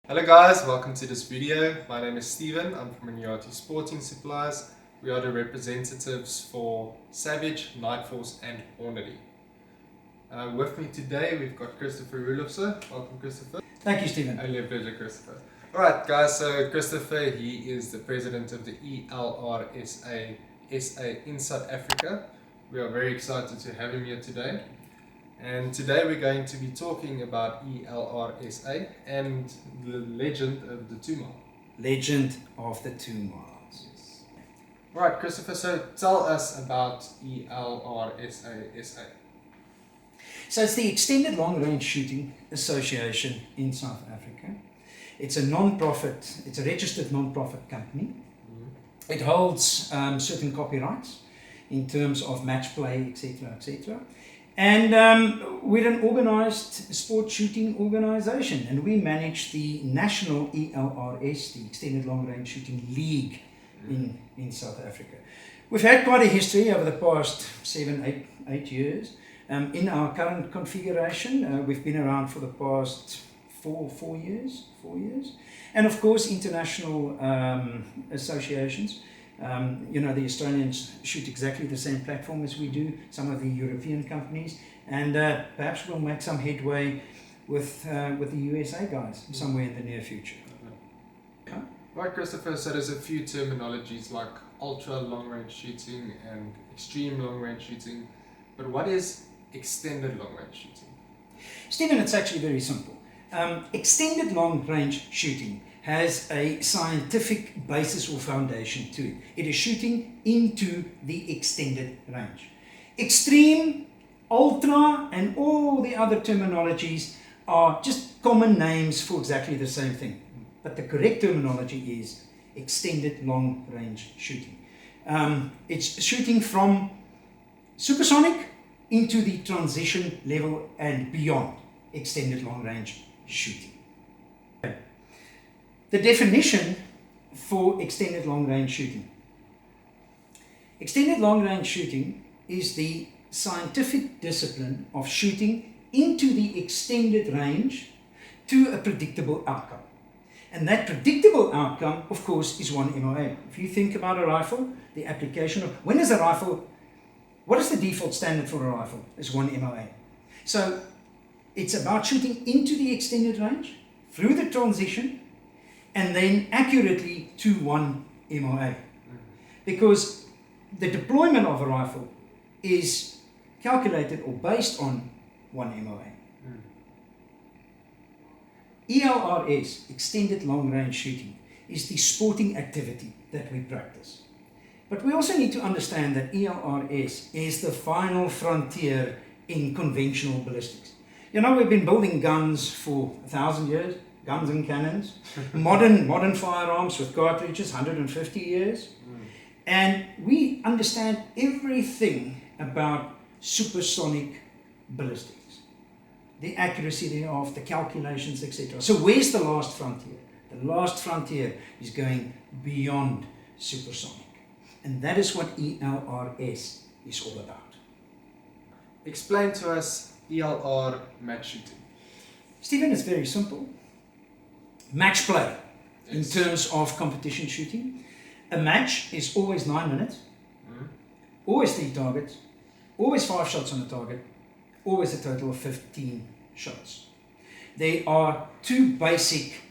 Hello guys, welcome to this video. My name is Steven, I'm from Untitled Sporting Supplies. We are the representatives for Savage, Nightforce and Hornady. With me today we've got Christophe Roelofse. Welcome Christopher. Thank you, Steven. Only a pleasure, Christopher. Alright guys, so Christopher, he is the president of the ELRSA in South Africa. We are very excited to have him here today. And today we're going to be talking about ELRSA and the legend of the 2 mile. Legend of the 2 miles. Yes. Right, Christopher, so tell us about ELRSA. So it's the Extended Long Range Shooting Association in South Africa. It's a non-profit, it's a registered non-profit company. It holds certain copyrights in terms of match play, etc., etc. And we're an organized sport shooting organization, and we manage the national ELRS, the Extended Long Range Shooting League in South Africa. We've had quite a history over the past 8 years. In our current configuration, we've been around for the past four years. And of course, international associations. The Australians shoot exactly the same platform as we do, some of the European companies, and perhaps we'll make some headway with the USA guys somewhere in the near future. Okay. Right, Christopher, so there's a few terminologies like ultra long range shooting and extreme long range shooting, but what is extended long range shooting? Stephen, it's actually very simple. Extended long range shooting has a scientific basis or foundation to it. It is shooting into the extended range. Extreme, ultra, and all the other terminologies are just common names for exactly the same thing. But the correct terminology is extended long range shooting. It's shooting from supersonic into the transition level and beyond extended long range shooting. The definition for extended long range shooting. Extended long range shooting is the scientific discipline of shooting into the extended range to a predictable outcome. And that predictable outcome, of course, is 1 MOA. If you think about a rifle, the application of what is the default standard for a rifle? Is 1 MOA. So it's about shooting into the extended range, through the transition, and then accurately to 1 MOA. Because the deployment of a rifle is calculated or based on 1 MOA. ELRS, Extended Long Range Shooting, is the sporting activity that we practice. But we also need to understand that ELRS is the final frontier in conventional ballistics. We've been building guns for 1,000 years. Guns and cannons, modern firearms with cartridges, 150 years. And we understand everything about supersonic ballistics, the accuracy thereof, the calculations, etc. So where's the last frontier? The last frontier is going beyond supersonic. And that is what ELRS is all about. Explain to us ELR match shooting. Stephen, it's very simple. Match play, yes. In terms of competition shooting. A match is always 9 minutes, always 3 targets, always 5 shots on a target, always a total of 15 shots. There are 2 basic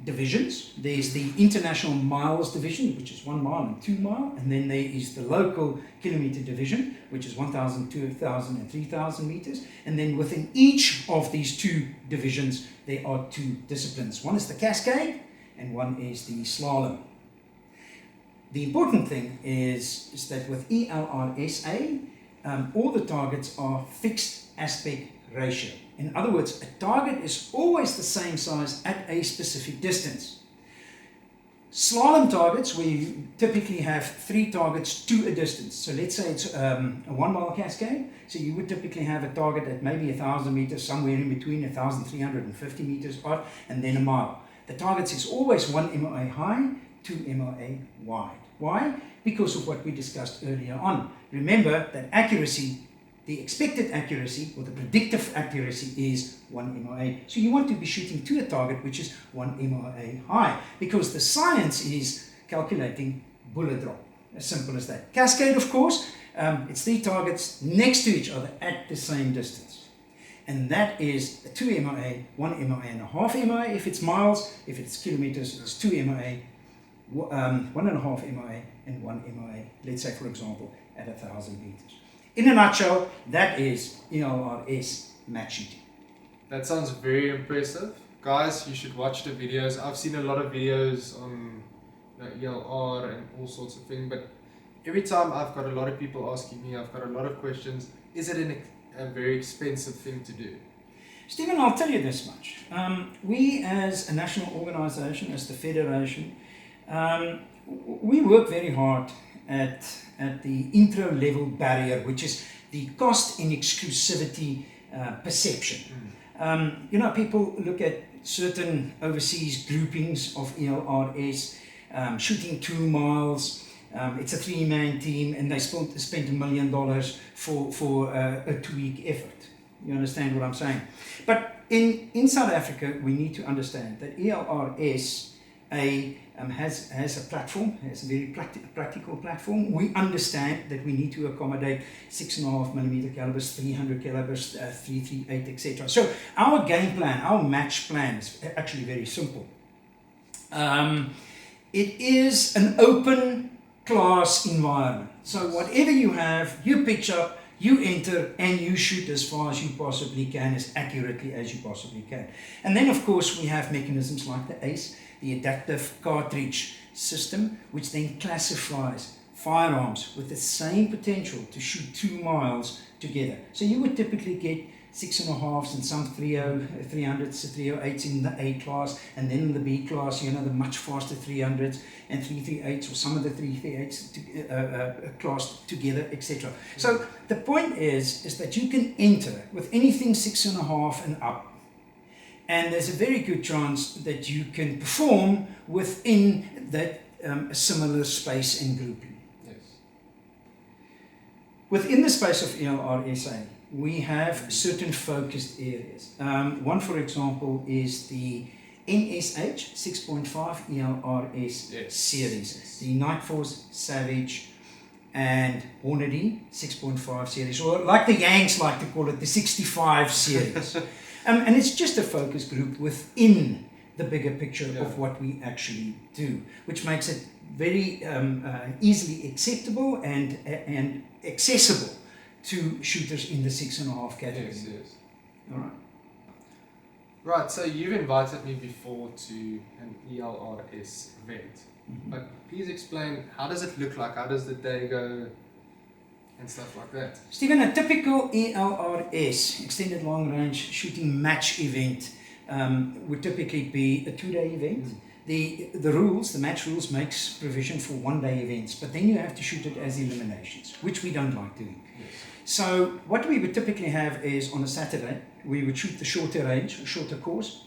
divisions. There's the International Miles Division, which is 1 mile and 2 mile, and then there is the local kilometer division, which is 1,000, 2,000 and 3,000 meters. And then within each of these 2 divisions, there are 2 disciplines. One is the cascade and one is the slalom. The important thing is that with ELRSA, all the targets are fixed aspect ratio. In other words, a target is always the same size at a specific distance. Slalom targets, where you typically have 3 targets to a distance. So let's say it's a 1 mile cascade. So you would typically have a target at maybe 1,000 meters, somewhere in between 1,350 meters odd, and then a mile. The target is always 1 MOA high, 2 MOA wide. Why? Because of what we discussed earlier on. Remember that accuracy the expected accuracy or the predictive accuracy is 1 MIA. So you want to be shooting to a target which is 1 MIA high, because the science is calculating bullet drop. As simple as that. Cascade, of course, it's 3 targets next to each other at the same distance. And that is a 2 MIA, 1 MIA and a half MIA if it's miles. If it's kilometers, it's 2 MIA, 1.5 MIA and 1 MIA, let's say for example, at 1,000 meters. In a nutshell, that is ELRS match shooting. That sounds very impressive. Guys, you should watch the videos. I've seen a lot of videos on ELR and all sorts of things, but every time I've got a lot of people asking me, I've got a lot of questions. Is it a very expensive thing to do? Stephen, I'll tell you this much. We as a national organization, as the Federation, we work very hard at the intro level barrier, which is the cost in exclusivity perception. People look at certain overseas groupings of ELRS, shooting 2 miles. It's a 3-man team, and they spent $1 million for a 2-week effort. You understand what I'm saying? But in South Africa, we need to understand that ELRS has a platform, has a very practical platform. We understand that we need to accommodate 6.5mm calibers, 300 calibers, 338, etc. So our game plan, our match plan is actually very simple. It is an open class environment. So whatever you have, you pitch up, you enter, and you shoot as far as you possibly can, as accurately as you possibly can. And then of course we have mechanisms like the ACE, the adaptive cartridge system, which then classifies firearms with the same potential to shoot 2 miles together. So you would typically get 6.5s and some 300s, 308s in the A class, and then in the B class, the much faster 300s and 338s, or some of the 338s classed together, etc. So the point is that you can enter with anything 6.5 and up, and there's a very good chance that you can perform within that similar space and grouping. Yes. Within the space of ELRSA, we have certain focused areas. One, for example, is the NSH 6.5 ELRS series, the Night Force, Savage, and Hornady 6.5 series, or like the Yanks like to call it, the 65 series. And it's just a focus group within the bigger picture of what we actually do, which makes it very easily acceptable and accessible to shooters in the 6.5 category. Yes, yes. All right. Right, so you've invited me before to an ELRS event, but please explain, how does it look like? How does the day go and stuff like that? Stephen, a typical ELRS, extended long range shooting match event, would typically be a 2-day event. The rules, the match rules, makes provision for 1-day events, but then you have to shoot it as eliminations, which we don't like doing. Yes. So what we would typically have is on a Saturday, we would shoot the shorter range, a shorter course,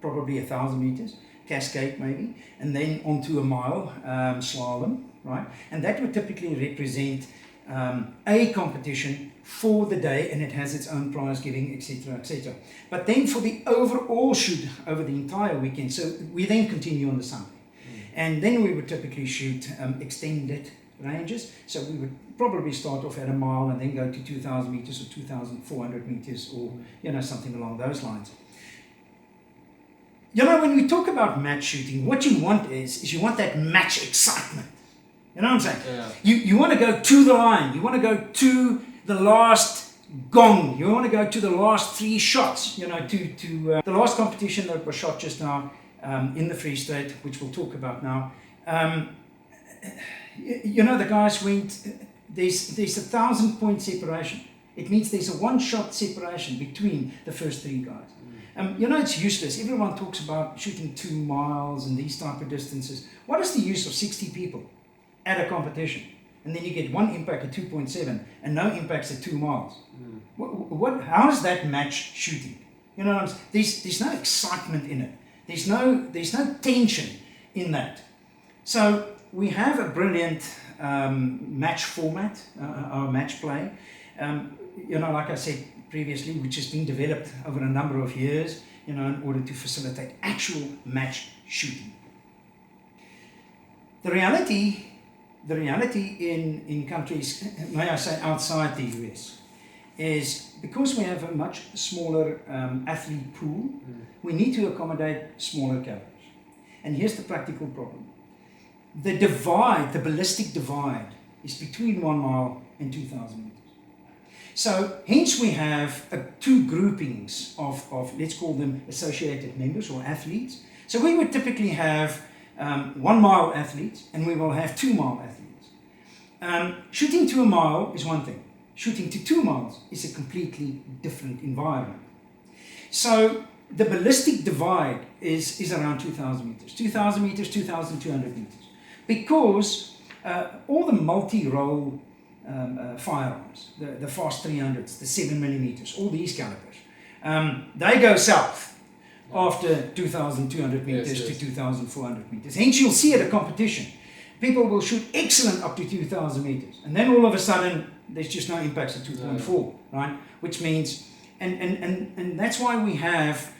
probably 1,000 meters, cascade maybe, and then onto a mile slalom, right? And that would typically represent a competition for the day, and it has its own prize giving, etc., etc. But then for the overall shoot over the entire weekend, so we then continue on the Sunday, and then we would typically shoot extended ranges. So we would probably start off at a mile and then go to 2,000 meters or 2,400 meters, or something along those lines. When we talk about match shooting, what you want is you want that match excitement. You know what I'm saying? Yeah. You want to go to the line. You want to go to the last gong. You want to go to the last 3 shots. To the last competition that was shot just now in the Free State, which we'll talk about now. The guys went. There's 1,000-point separation. It means there's a 1-shot separation between the first 3 guys. It's useless. Everyone talks about shooting 2 miles and these type of distances. What is the use of 60 people at a competition? And then you get 1 impact at 2.7 and no impacts at 2 miles. How is that match shooting? There's no excitement in it. There's no tension in that. So we have a brilliant match format, our match play. Like I said previously, which has been developed over a number of years, in order to facilitate actual match shooting. The reality in countries, may I say, outside the US, is because we have a much smaller athlete pool, we need to accommodate smaller calibers. And here's the practical problem. The ballistic divide, is between 1 mile and 2,000 meters. So hence we have two groupings of, let's call them associated members or athletes. So we would typically have 1 mile athletes and we will have 2 mile athletes. Shooting to a mile is one thing. Shooting to 2 miles is a completely different environment. So the ballistic divide is around 2,000 meters. 2,000 meters, 2,200 meters. Because all the multi-role firearms, the fast 300s, the 7mm, all these calibers, they go south after 2,200 meters to 2,400 meters. Hence you'll see at a competition, people will shoot excellent up to 2,000 meters, and then all of a sudden there's just no impacts at 2.4, right? Which means, and that's why we have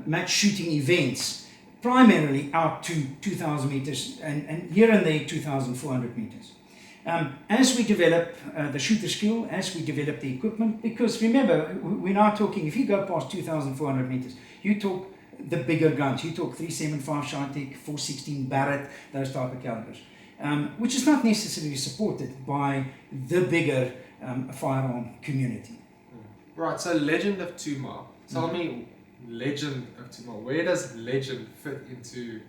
match shooting events primarily out to 2,000 meters and here and there 2,400 meters. As we develop the shooter skill, as we develop the equipment, because remember, we're now talking, if you go past 2,400 meters, you talk the bigger guns, you talk 375 Shaitek, 416 Barrett, those type of calibers, which is not necessarily supported by the bigger firearm community. Right, so Legend of 2 Mile. Tell me, Legend of 2 Mile, where does Legend fit into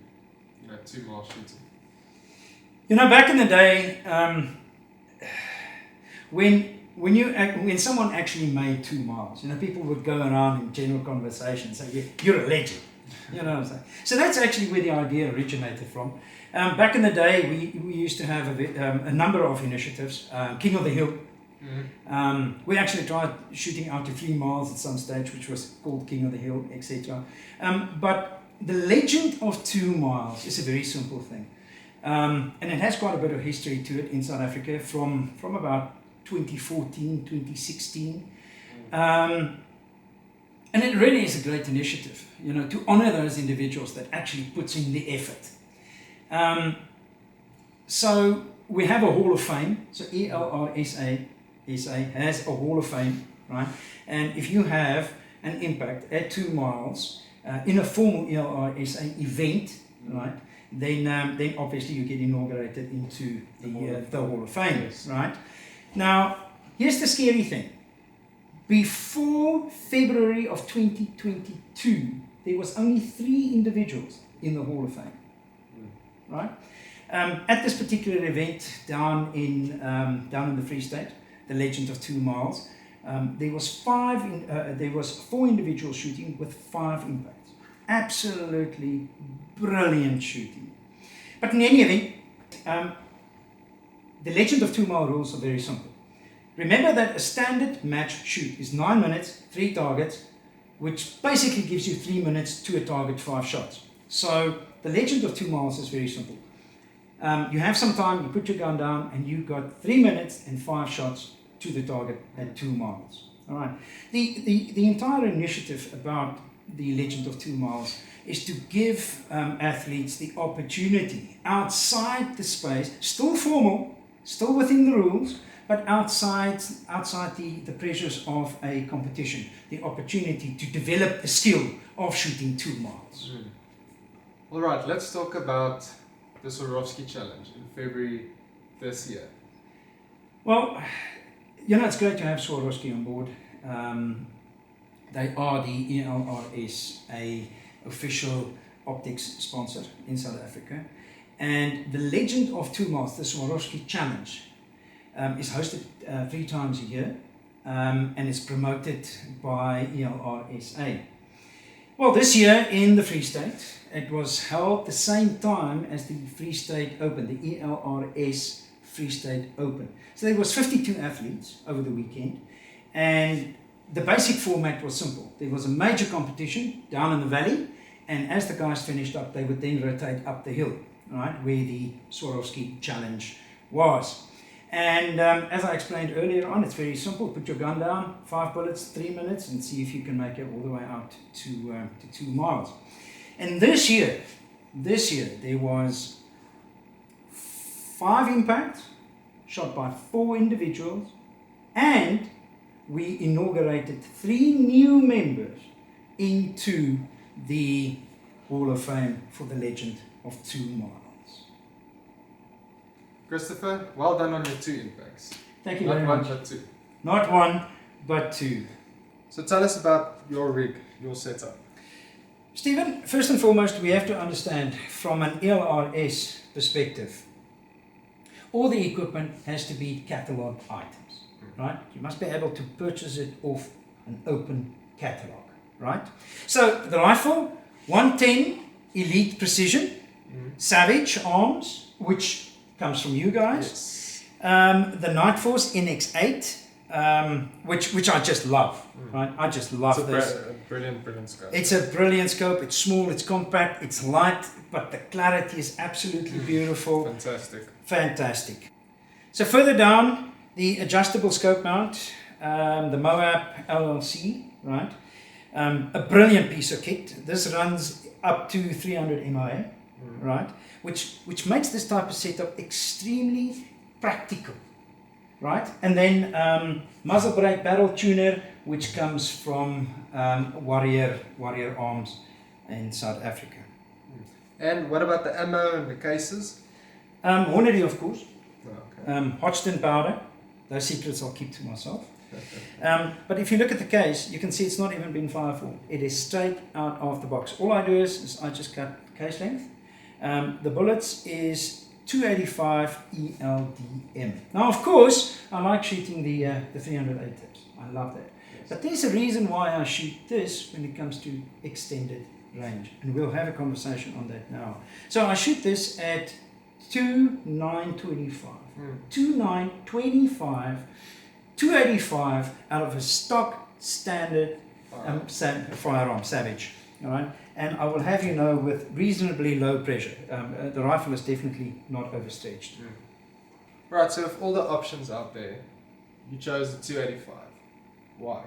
2 mile shooting? Back in the day, when someone actually made 2 miles, people would go around in general conversation and say, "You're a legend." You know what I'm saying? So that's actually where the idea originated from. Back in the day, we used to have a number of initiatives. King of the Hill. We actually tried shooting out to 3 miles at some stage, which was called King of the Hill, etc. But the Legend of 2 miles is a very simple thing. And it has quite a bit of history to it in South Africa from about 2014, 2016. And it really is a great initiative, to honor those individuals that actually puts in the effort. So we have a Hall of Fame. So ELRSA has a Hall of Fame, right? And if you have an impact at 2 miles in a formal ELRSA event, right? Then obviously you get inaugurated into the Hall of Fame, right? Now, here's the scary thing. Before February of 2022, there was only 3 individuals in the Hall of Fame, right? At this particular event down in the Free State, the Legend of 2 Miles, there was 4 individuals shooting with 5 impacts. Absolutely brilliant shooting. But in any event, the Legend of 2 Mile rules are very simple. Remember that a standard match shoot is 9 minutes, 3 targets, which basically gives you 3 minutes to a target, 5 shots. So the Legend of 2 Miles is very simple. You have some time, you put your gun down, and you got 3 minutes and 5 shots to the target at 2 miles. All right. The entire initiative about the Legend of 2 Miles is to give athletes the opportunity outside the space, still formal, still within the rules, but outside the pressures of a competition, the opportunity to develop the skill of shooting 2 miles. All right, let's talk about the Swarovski Challenge in February this year. Well, it's great to have Swarovski on board. They are the ELRSA official optics sponsor in South Africa. And the Legend of 2 Miles, the Swarovski Challenge, is hosted 3 times a year and is promoted by ELRSA. Well, this year in the Free State, it was held the same time as the Free State Open, the ELRS Free State Open. So there was 52 athletes over the weekend, and the basic format was simple. There was a major competition down in the valley, and as the guys finished up, they would then rotate up the hill, right, where the Swarovski Challenge was. And as I explained earlier on, it's very simple. Put your gun down, 5 bullets, 3 minutes, and see if you can make it all the way out to 2 miles. And this year, there was 5 impacts shot by 4 individuals, and we inaugurated 3 new members into the Hall of Fame for the legend of 2 miles. Christopher, well done on your 2 impacts. Thank you very much. Not 1 but 2. Not 1, but 2. So tell us about your rig, your setup. Stephen, first and foremost, we have to understand from an ELRS perspective, all the equipment has to be catalogue items, right? You must be able to purchase it off an open catalogue, right? So the rifle, 110 Elite Precision, Savage arms, which comes from you guys. Yes. The Night Force NX8, which I just love, right? I just love this. It's a brilliant scope. It's a brilliant scope. It's small, it's compact, it's light, but the clarity is absolutely beautiful. Fantastic. So further down, the adjustable scope mount, the Moab LLC, right? A brilliant piece of kit. This runs up to 300 MOA, right? Which makes this type of setup extremely practical, right? And then muzzle brake barrel tuner, which comes from Warrior Arms in South Africa. And what about the ammo and the cases? Hornady, of course. Okay. Hodgson powder. Those secrets I'll keep to myself. But if you look at the case, you can see it's not even been fired for. It is straight out of the box. All I do is I just cut case length. The bullets is 285 ELDM. Now, of course, I like shooting the 308 tips. I love that. Yes. But there's a reason why I shoot this when it comes to extended range, and we'll have a conversation on that now. So I shoot this at 2.925. 2.925, 285 out of a stock standard firearm, Savage. All right, and I will have you know, with reasonably low pressure, the rifle is definitely not overstretched. Right, so with all the options out there, you chose the 285. Why?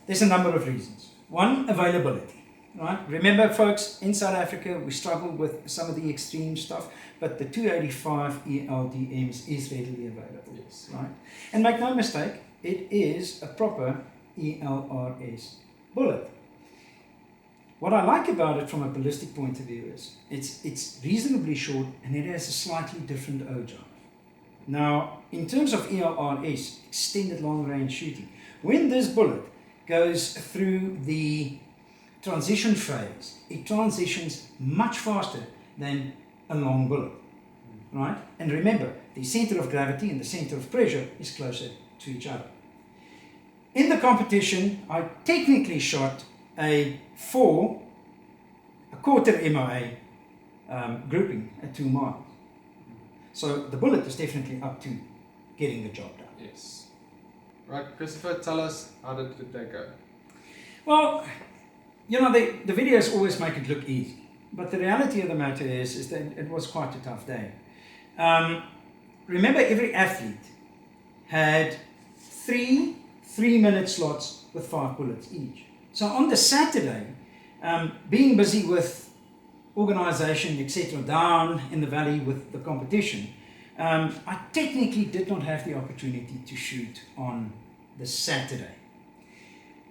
There's a number of reasons. One, availability. Right? Remember, folks, in South Africa, we struggle with some of the extreme stuff, but the 285 ELDMs is readily available. Yes. Right? And make no mistake, it is a proper ELRS bullet. What I like about it from a ballistic point of view is it's reasonably short and it has a slightly different ogive. Now, in terms of ELRS, extended long range shooting, when this bullet goes through the transition phase, it transitions much faster than a long bullet, right? And remember, the center of gravity and the center of pressure is closer to each other. In the competition, I technically shot a quarter MOA grouping at 2 miles. So the bullet is definitely up to getting the job done. Yes. Right, Christopher, tell us, how did they go? Well, you know, the videos always make it look easy, but the reality of the matter is that it was quite a tough day. Remember, every athlete had 3 3-minute slots with 5 bullets each. So on the Saturday, being busy with organization, etc., down in the valley with the competition, I technically did not have the opportunity to shoot on the Saturday.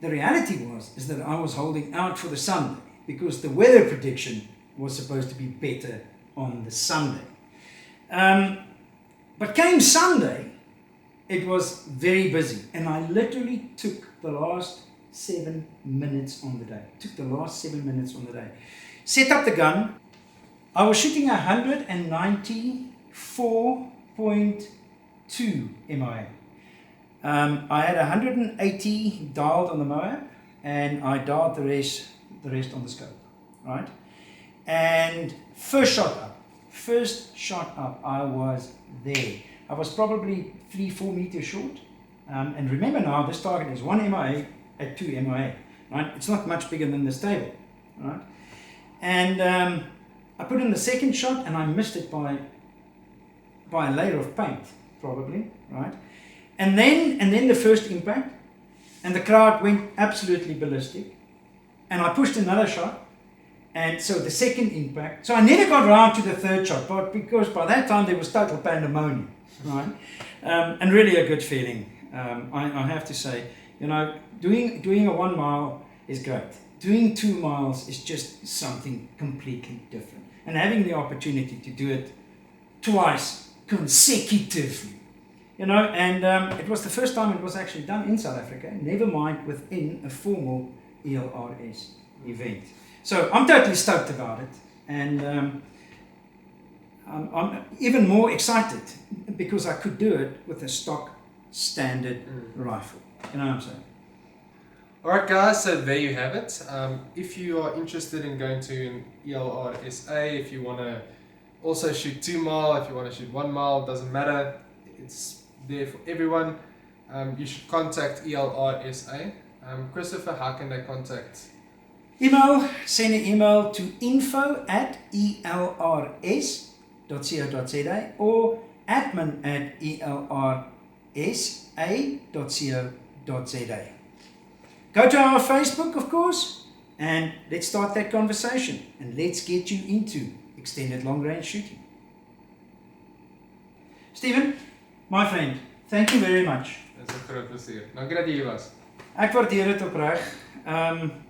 The reality is that I was holding out for the Sunday because the weather prediction was supposed to be better on the Sunday. But came Sunday, it was very busy, and I literally took the last 7 minutes on the day. Set up the gun. I was shooting 194.2 MOA. I had 180 dialed on the Moab, and I dialed the rest on the scope, right? And first shot up, I was there. I was probably 3-4 meters short. And remember now, this target is 1 MOA at 2 MOA, right? It's not much bigger than this table, right? And I put in the second shot, and I missed it by by a layer of paint, probably, right? And then the first impact, and the crowd went absolutely ballistic. And I pushed another shot, and so the second impact. So I never got around to the third shot, but because by that time there was total pandemonium, right? And really a good feeling. I have to say, you know, doing a 1 mile is great. Doing 2 miles is just something completely different. And having the opportunity to do it twice consecutively, you know, and it was the first time it was actually done in South Africa, never mind within a formal ELRS event. So I'm totally stoked about it, and I'm even more excited because I could do it with a stock standard rifle. You know what I'm saying? Alright guys, so there you have it. If you are interested in going to an ELRSA, if you want to also shoot 2 mile, if you want to shoot 1 mile, doesn't matter. It's there for everyone. You should contact ELRSA. Christopher, how can they contact? Send an email to info@elrs.co.za or admin@elrsa.co.za. Go to our Facebook, of course, and let's start that conversation, and let's get you into extended long-range shooting. Stephen, my friend, thank you very much. Dit is 'n groot plesier. Dankie dat jy hier was. Ek waardeer dit opreg.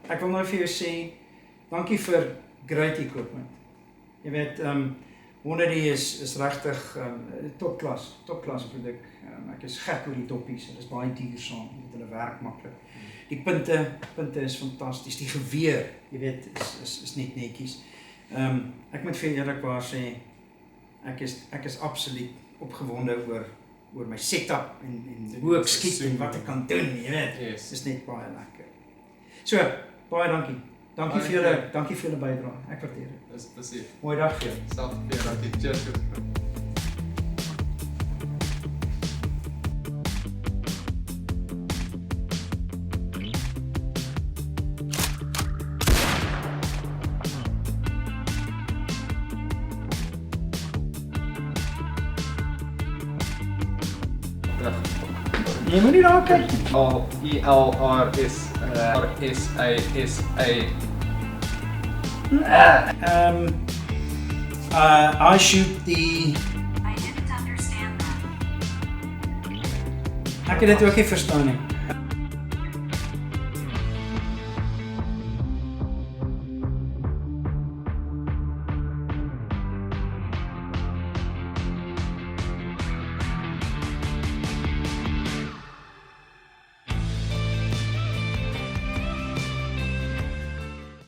Ek wil nou vir jou sê, dankie vir great equipment. Jy weet, Honedy is regtig topklas produk. Ek is gek oor die doppies, dit is baie duursaam, hulle werk maklik. Die punte is fantasties, die geweer, jy weet, is net netjies. Ek moet vir eerlikwaar sê, ek is absoluut opgewonde oor my setup en hoe ek skiet en wat ek kan doen, jy weet. Yes. Dis net baie lekker. So, baie dankie. Dankie vir julle bydrae. Ek waardeer dit. Dis plesier. Mooi dag vir jou. Selfs vir jou, dankie. Cheers. Jy moet nie daar kyk. ELRSA. I shoot the... I didn't understand that. Ek het dit ook nie verstaan nie.